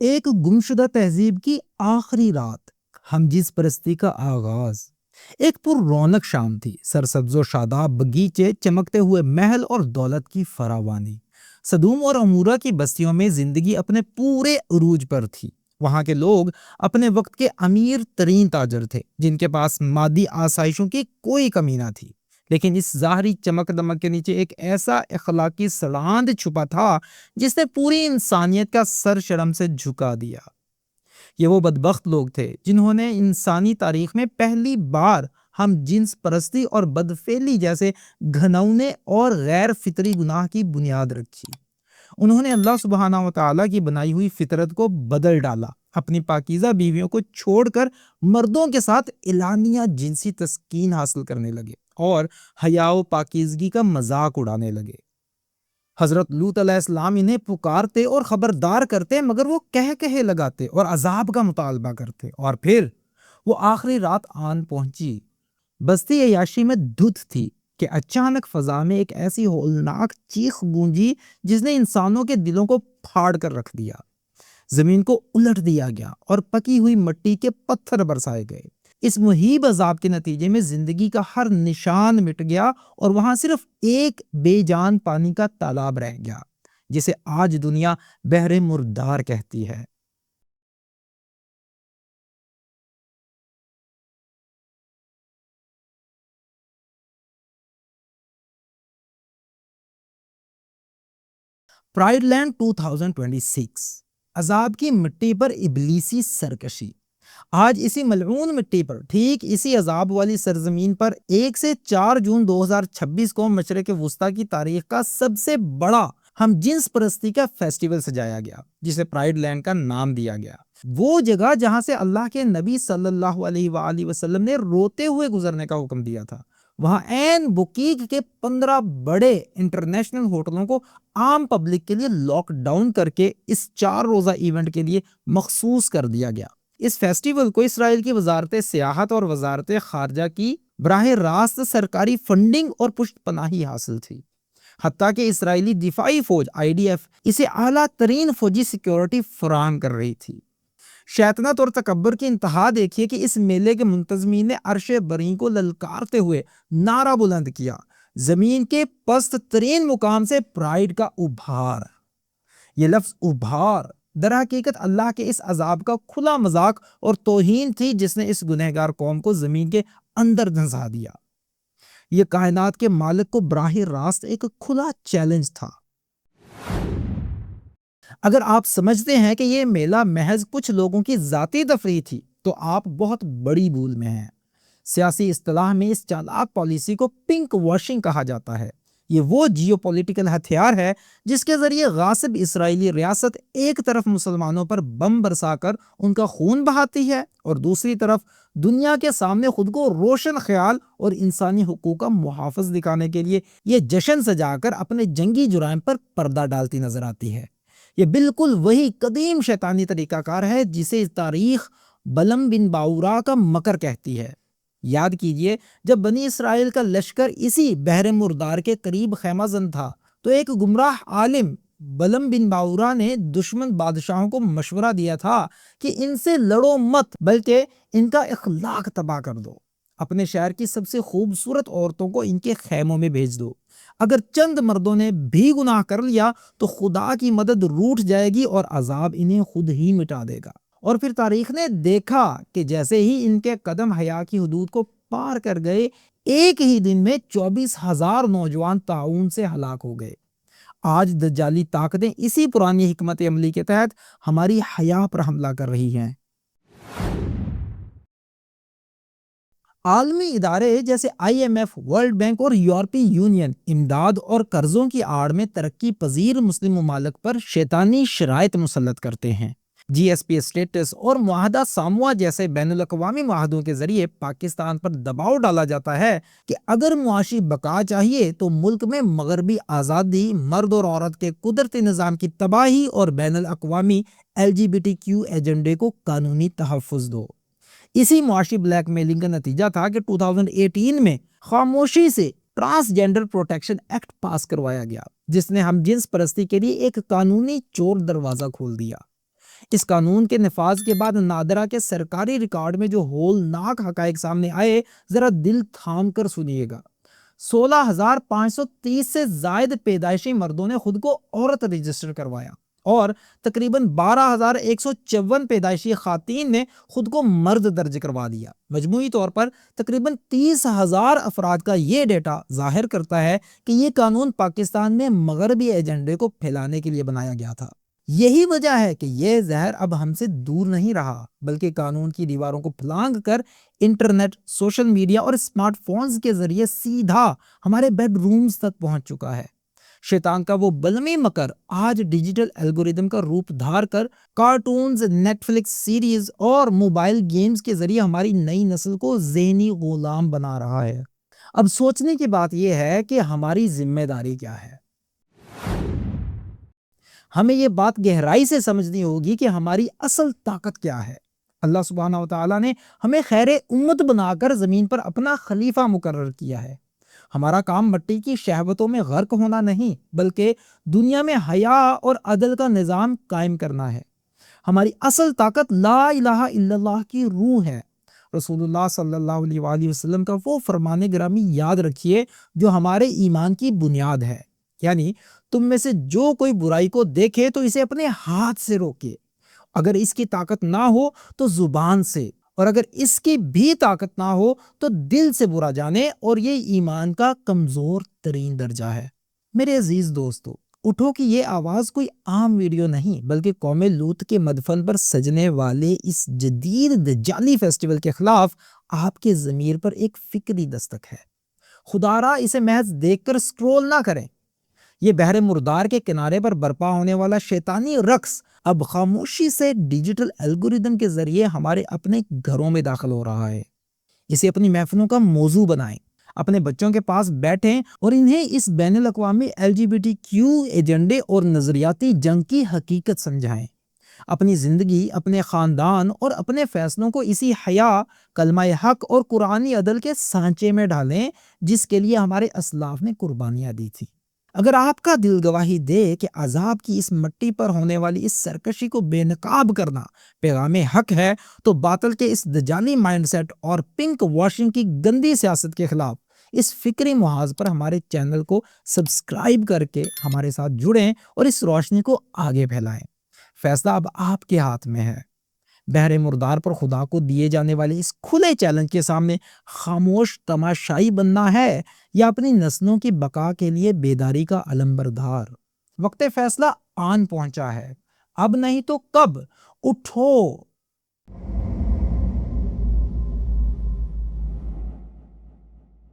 ایک گمشدہ تہذیب کی آخری رات، ہم جنس پرستی کا آغاز۔ ایک پر رونق شام تھی، سرسبز و شاداب بگیچے، چمکتے ہوئے محل اور دولت کی فراوانی۔ سدوم اور عمورہ کی بستیوں میں زندگی اپنے پورے عروج پر تھی۔ وہاں کے لوگ اپنے وقت کے امیر ترین تاجر تھے، جن کے پاس مادی آسائشوں کی کوئی کمی نہ تھی، لیکن اس ظاہری چمک دمک کے نیچے ایک ایسا اخلاقی سڑاند چھپا تھا جس نے پوری انسانیت کا سر شرم سے جھکا دیا۔ یہ وہ بدبخت لوگ تھے جنہوں نے انسانی تاریخ میں پہلی بار ہم جنس پرستی اور بدفعلی جیسے گھنونے اور غیر فطری گناہ کی بنیاد رکھی۔ انہوں نے اللہ سبحانہ و تعالیٰ کی بنائی ہوئی فطرت کو بدل ڈالا، اپنی پاکیزہ بیویوں کو چھوڑ کر مردوں کے ساتھ اعلانیہ جنسی تسکین حاصل کرنے لگے اور حیا و پاکیزگی کا مذاق اڑانے لگے۔ حضرت لوط علیہ السلام انہیں پکارتے اور خبردار کرتے، مگر وہ کہے لگاتے اور عذاب کا مطالبہ کرتے، اور پھر وہ آخری رات آن پہنچی۔ بستی عیاشی میں دھت تھی کہ اچانک فضا میں ایک ایسی ہولناک چیخ گونجی جس نے انسانوں کے دلوں کو پھاڑ کر رکھ دیا۔ زمین کو الٹ دیا گیا اور پکی ہوئی مٹی کے پتھر برسائے گئے۔ اس مہیب عذاب کے نتیجے میں زندگی کا ہر نشان مٹ گیا اور وہاں صرف ایک بے جان پانی کا تالاب رہ گیا، جسے آج دنیا بحر مردار کہتی ہے۔ پرائڈ لینڈ 2026، عذاب کی مٹی پر ابلیسی سرکشی۔ آج اسی ملعون مٹی پر، ٹھیک اسی عذاب والی سرزمین پر، 1 سے 4 جون 2026 کو مشرق وسطیٰ کی تاریخ کا سب سے بڑا ہم جنس پرستی کا فیسٹیول سجایا گیا، جسے پرائڈ لینڈ کا نام دیا گیا۔ وہ جگہ جہاں سے اللہ کے نبی صلی اللہ علیہ وآلہ وسلم نے روتے ہوئے گزرنے کا حکم دیا تھا، وہاں عین بوکیگ کے 15 بڑے انٹرنیشنل ہوٹلوں کو عام پبلک کے لیے لاک ڈاؤن کر کے اس 4 روزہ ایونٹ کے لیے مخصوص کر دیا گیا۔ اس فیسٹیول کو اسرائیل کی وزارت سیاحت اور وزارت خارجہ کی براہ راست سرکاری فنڈنگ اور پشت پناہی حاصل تھی، حتیٰ کہ اسرائیلی دفاعی فوج IDF اسے اعلیٰ ترین فوجی سیکیورٹی فراہم کر رہی تھی۔ شیطنت اور تکبر کی انتہا دیکھیے کہ اس میلے کے منتظمین نے عرش بری کو للکارتے ہوئے نعرہ بلند کیا، زمین کے پست ترین مقام سے پرائڈ کا ابھار۔ یہ لفظ ابھار در حقیقت اللہ کے اس عذاب کا کھلا مذاق اور توہین تھی جس نے اس گنہگار قوم کو زمین کے اندر دھنسا دیا۔ یہ کائنات کے مالک کو براہ راست ایک کھلا چیلنج تھا۔ اگر آپ سمجھتے ہیں کہ یہ میلہ محض کچھ لوگوں کی ذاتی تفریح تھی تو آپ بہت بڑی بھول میں ہیں۔ سیاسی اصطلاح میں اس چالاک پالیسی کو پنک واشنگ کہا جاتا ہے۔ یہ وہ جیو پولیٹیکل ہتھیار ہے جس کے ذریعے غاصب اسرائیلی ریاست ایک طرف مسلمانوں پر بم برسا کر ان کا خون بہاتی ہے اور دوسری طرف دنیا کے سامنے خود کو روشن خیال اور انسانی حقوق کا محافظ دکھانے کے لیے یہ جشن سجا کر اپنے جنگی جرائم پر پردہ ڈالتی نظر آتی ہے۔ یہ بالکل وہی قدیم شیطانی طریقہ کار ہے جسے تاریخ بلم بن باورا کا مکر کہتی ہے۔ یاد کیجئے، جب بنی اسرائیل کا لشکر اسی بحر مردار کے قریب خیمہ زن تھا تو ایک گمراہ عالم بلم بن باورا نے دشمن بادشاہوں کو مشورہ دیا تھا کہ ان سے لڑو مت، بلکہ ان کا اخلاق تباہ کر دو۔ اپنے شہر کی سب سے خوبصورت عورتوں کو ان کے خیموں میں بھیج دو۔ اگر چند مردوں نے بھی گناہ کر لیا تو خدا کی مدد روٹھ جائے گی اور عذاب انہیں خود ہی مٹا دے گا۔ اور پھر تاریخ نے دیکھا کہ جیسے ہی ان کے قدم حیا کی حدود کو پار کر گئے، ایک ہی دن میں 24,000 نوجوان طاعون سے ہلاک ہو گئے۔ آج دجالی طاقتیں اسی پرانی حکمت عملی کے تحت ہماری حیا پر حملہ کر رہی ہیں۔ عالمی ادارے جیسے IMF، ورلڈ بینک اور یورپی یونین امداد اور قرضوں کی آڑ میں ترقی پذیر مسلم ممالک پر شیطانی شرائط مسلط کرتے ہیں۔ GSP اسٹیٹس اور معاہدہ ساموا جیسے بین الاقوامی معاہدوں کے ذریعے پاکستان پر دباؤ ڈالا جاتا ہے کہ اگر معاشی بقا چاہیے تو ملک میں مغربی آزادی، مرد اور عورت کے قدرتی نظام کی تباہی اور بین الاقوامی LGBTQ ایجنڈے کو قانونی تحفظ دو۔ اسی معاشی بلیک میلنگ کا نتیجہ تھا کہ 2018 میں خاموشی سے ٹرانسجینڈر پروٹیکشن ایکٹ پاس کروایا گیا، جس نے ہم جنس پرستی کے لیے ایک قانونی چور دروازہ کھول دیا۔ اس قانون کے نفاذ کے بعد نادرہ کے سرکاری ریکارڈ میں جو ہولناک حقائق سامنے آئے، ذرا دل تھام کر سنیے گا۔ 16,530 سے زائد پیدائشی مردوں نے خود کو عورت رجسٹر کروایا اور تقریباً 12,154 پیدائشی خواتین نے خود کو مرد درج کروا دیا۔ مجموعی طور پر تقریباً 30,000 افراد کا یہ ڈیٹا ظاہر کرتا ہے کہ یہ قانون پاکستان میں مغربی ایجنڈے کو پھیلانے کے لیے بنایا گیا تھا۔ یہی وجہ ہے کہ یہ زہر اب ہم سے دور نہیں رہا، بلکہ قانون کی دیواروں کو پھلانگ کر انٹرنیٹ، سوشل میڈیا اور اسمارٹ فونز کے ذریعے سیدھا ہمارے بیڈ رومز تک پہنچ چکا ہے۔ شیطان کا وہ بلمی مکر آج ڈیجیٹل الگوریدم کا روپ دھار کر کارٹونز، نیٹ فلکس سیریز اور موبائل گیمز کے ذریعے ہماری نئی نسل کو ذہنی غلام بنا رہا ہے۔ اب سوچنے کی بات یہ ہے کہ ہماری ذمہ داری کیا ہے؟ ہمیں یہ بات گہرائی سے سمجھنی ہوگی کہ ہماری اصل طاقت کیا ہے۔ اللہ سبحانہ وتعالیٰ نے ہمیں خیر امت بنا کر زمین پر اپنا خلیفہ مقرر کیا ہے۔ ہمارا کام مٹی کی شہوتوں میں غرق ہونا نہیں، بلکہ دنیا میں حیا اور عدل کا نظام قائم کرنا ہے۔ ہماری اصل طاقت لا الہ الا اللہ کی روح ہے۔ رسول اللہ صلی اللہ علیہ وآلہ وسلم کا وہ فرمان گرامی یاد رکھیے جو ہمارے ایمان کی بنیاد ہے، یعنی تم میں سے جو کوئی برائی کو دیکھے تو اسے اپنے ہاتھ سے روکے، اگر اس کی طاقت نہ ہو تو زبان سے، اور اگر اس کی بھی طاقت نہ ہو تو دل سے برا جانے، اور یہ ایمان کا کمزور ترین درجہ ہے۔ میرے عزیز دوستو، اٹھو کہ یہ آواز کوئی عام ویڈیو نہیں، بلکہ قوم لوط کے مدفن پر سجنے والے اس جدید دجالی فیسٹیول کے خلاف آپ کے ضمیر پر ایک فکری دستک ہے۔ خدا را اسے محض دیکھ کر سکرول نہ کریں۔ یہ بحر مردار کے کنارے پر برپا ہونے والا شیطانی رقص اب خاموشی سے ڈیجیٹل الگوریدم کے ذریعے ہمارے اپنے گھروں میں داخل ہو رہا ہے۔ اسے اپنی محفلوں کا موضوع بنائیں، اپنے بچوں کے پاس بیٹھیں اور انہیں اس بین الاقوامی LGBTQ ایجنڈے اور نظریاتی جنگ کی حقیقت سمجھائیں۔ اپنی زندگی، اپنے خاندان اور اپنے فیصلوں کو اسی حیا، کلمہ حق اور قرآنی عدل کے سانچے میں ڈالیں جس کے لیے ہمارے اسلاف نے قربانیاں دی تھی۔ اگر آپ کا دل گواہی دے کہ عذاب کی اس مٹی پر ہونے والی اس سرکشی کو بے نقاب کرنا پیغام حق ہے، تو باطل کے اس دجالی مائنڈ سیٹ اور پنک واشنگ کی گندی سیاست کے خلاف اس فکری محاذ پر ہمارے چینل کو سبسکرائب کر کے ہمارے ساتھ جڑیں اور اس روشنی کو آگے پھیلائیں۔ فیصلہ اب آپ کے ہاتھ میں ہے۔ بحر مردار پر خدا کو دیے جانے والے اس کھلے چیلنج کے سامنے خاموش تماشائی بننا ہے یا اپنی نسلوں کی بقا کے لیے بیداری کا علمبردار؟ وقت فیصلہ آن پہنچا ہے، اب نہیں تو کب؟ اٹھو،